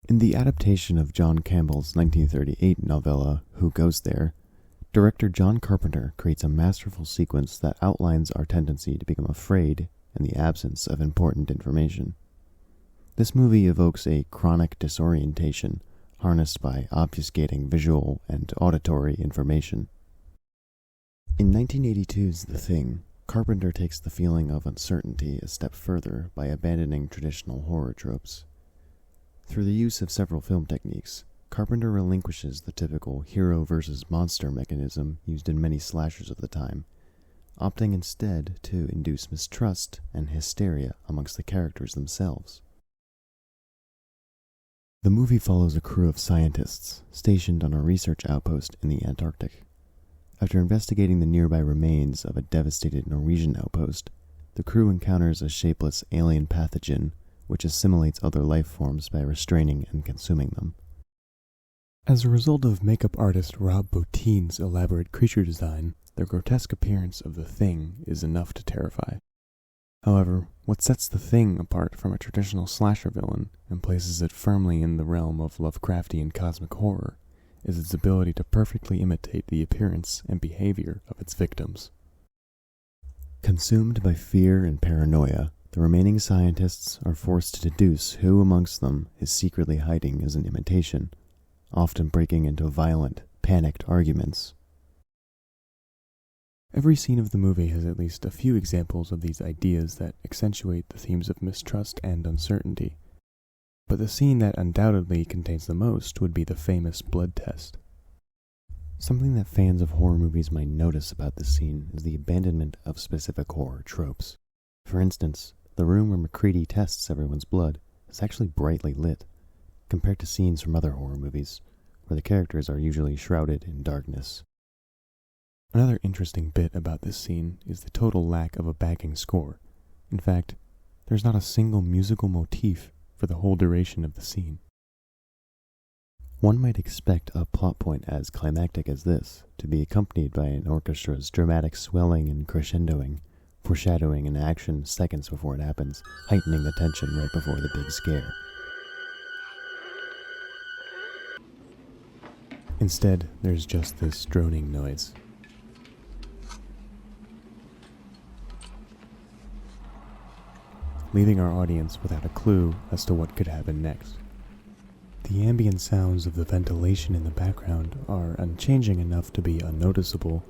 In the adaptation of John Campbell's 1938 novella, Who Goes There?, director John Carpenter creates a masterful sequence that outlines our tendency to become afraid in the absence of important information. This movie evokes a chronic disorientation harnessed by obfuscating visual and auditory information. In 1982's The Thing, Carpenter takes the feeling of uncertainty a step further by abandoning traditional horror tropes. Through the use of several film techniques, Carpenter relinquishes the typical hero versus monster mechanism used in many slashers of the time, opting instead to induce mistrust and hysteria amongst the characters themselves. The movie follows a crew of scientists stationed on a research outpost in the Antarctic. After investigating the nearby remains of a devastated Norwegian outpost, the crew encounters a shapeless alien pathogen which assimilates other life forms by restraining and consuming them. As a result of makeup artist Rob Bottin's elaborate creature design, the grotesque appearance of the Thing is enough to terrify. However, what sets the Thing apart from a traditional slasher villain and places it firmly in the realm of Lovecraftian cosmic horror is its ability to perfectly imitate the appearance and behavior of its victims. Consumed by fear and paranoia, the remaining scientists are forced to deduce who amongst them is secretly hiding as an imitation, often breaking into violent, panicked arguments. Every scene of the movie has at least a few examples of these ideas that accentuate the themes of mistrust and uncertainty, but the scene that undoubtedly contains the most would be the famous blood test. Something that fans of horror movies might notice about this scene is the abandonment of specific horror tropes. For instance, the room where MacReady tests everyone's blood is actually brightly lit, compared to scenes from other horror movies, where the characters are usually shrouded in darkness. Another interesting bit about this scene is the total lack of a backing score. In fact, there's not a single musical motif for the whole duration of the scene. One might expect a plot point as climactic as this to be accompanied by an orchestra's dramatic swelling and crescendoing, foreshadowing an action seconds before it happens, heightening the tension right before the big scare. Instead, there's just this droning noise. Leaving our audience without a clue as to what could happen next. The ambient sounds of the ventilation in the background are unchanging enough to be unnoticeable,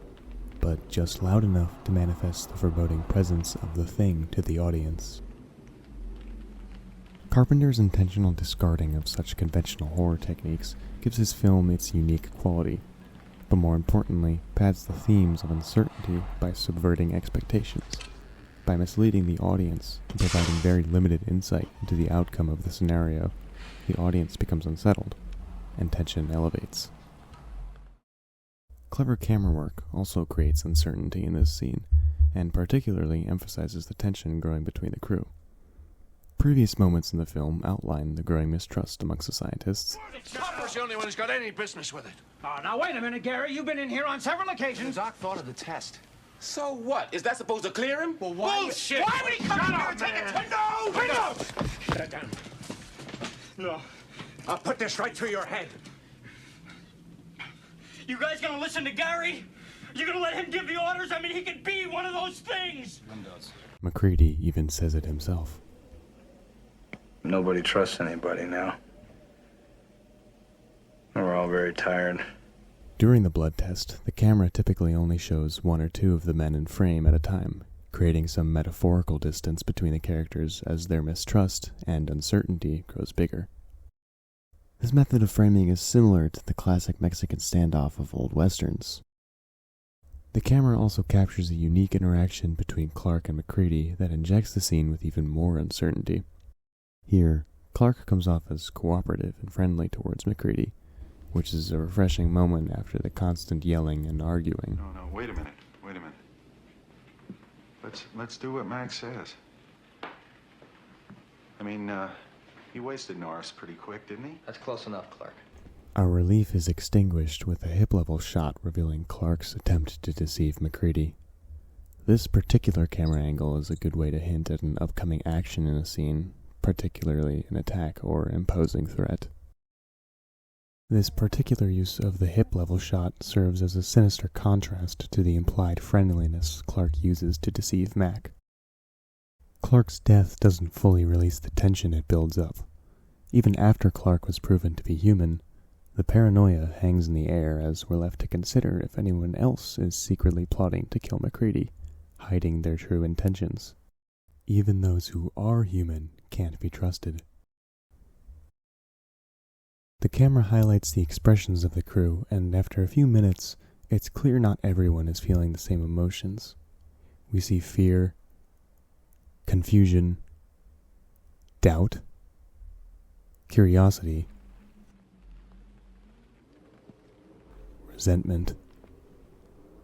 but just loud enough to manifest the foreboding presence of the Thing to the audience. Carpenter's intentional discarding of such conventional horror techniques gives his film its unique quality, but more importantly, pads the themes of uncertainty by subverting expectations. By misleading the audience and providing very limited insight into the outcome of the scenario, the audience becomes unsettled, and tension elevates. Clever camera work also creates uncertainty in this scene, and particularly emphasizes the tension growing between the crew. Previous moments in the film outline the growing mistrust amongst the scientists. Chopper's the only one who's got any business with it. Oh, now wait a minute, Gary. You've been in here on several occasions. The doc thought of the test. So what? Is that supposed to clear him? Well, why? Bullshit! Why would he come in here and take a window? Window! Put it down. No. I'll put this right through your head. You guys gonna listen to Gary? You gonna let him give the orders? I mean, he could be one of those things. Windows. MacReady even says it himself. Nobody trusts anybody now. We're all very tired. During the blood test, the camera typically only shows one or two of the men in frame at a time, creating some metaphorical distance between the characters as their mistrust and uncertainty grows bigger. This method of framing is similar to the classic Mexican standoff of old westerns. The camera also captures a unique interaction between Clark and MacReady that injects the scene with even more uncertainty. Here, Clark comes off as cooperative and friendly towards MacReady, which is a refreshing moment after the constant yelling and arguing. No, wait a minute. Let's do what Max says. I mean, he wasted Norris pretty quick, didn't he? That's close enough, Clark. Our relief is extinguished with a hip-level shot revealing Clark's attempt to deceive MacReady. This particular camera angle is a good way to hint at an upcoming action in a scene, particularly an attack or imposing threat. This particular use of the hip-level shot serves as a sinister contrast to the implied friendliness Clark uses to deceive Mac. Clark's death doesn't fully release the tension it builds up. Even after Clark was proven to be human, the paranoia hangs in the air as we're left to consider if anyone else is secretly plotting to kill MacReady, hiding their true intentions. Even those who are human can't be trusted. The camera highlights the expressions of the crew, and after a few minutes, it's clear not everyone is feeling the same emotions. We see fear, confusion, doubt, curiosity, resentment,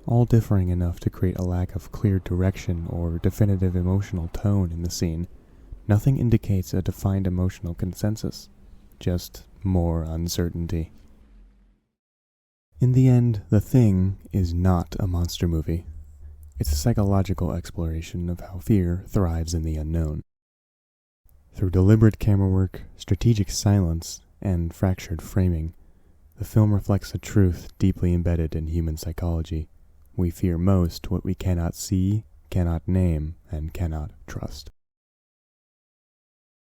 all differing enough to create a lack of clear direction or definitive emotional tone in the scene. Nothing indicates a defined emotional consensus, just more uncertainty. In the end, The Thing is not a monster movie. It's a psychological exploration of how fear thrives in the unknown. Through deliberate camera work, strategic silence, and fractured framing, the film reflects a truth deeply embedded in human psychology. We fear most what we cannot see, cannot name, and cannot trust.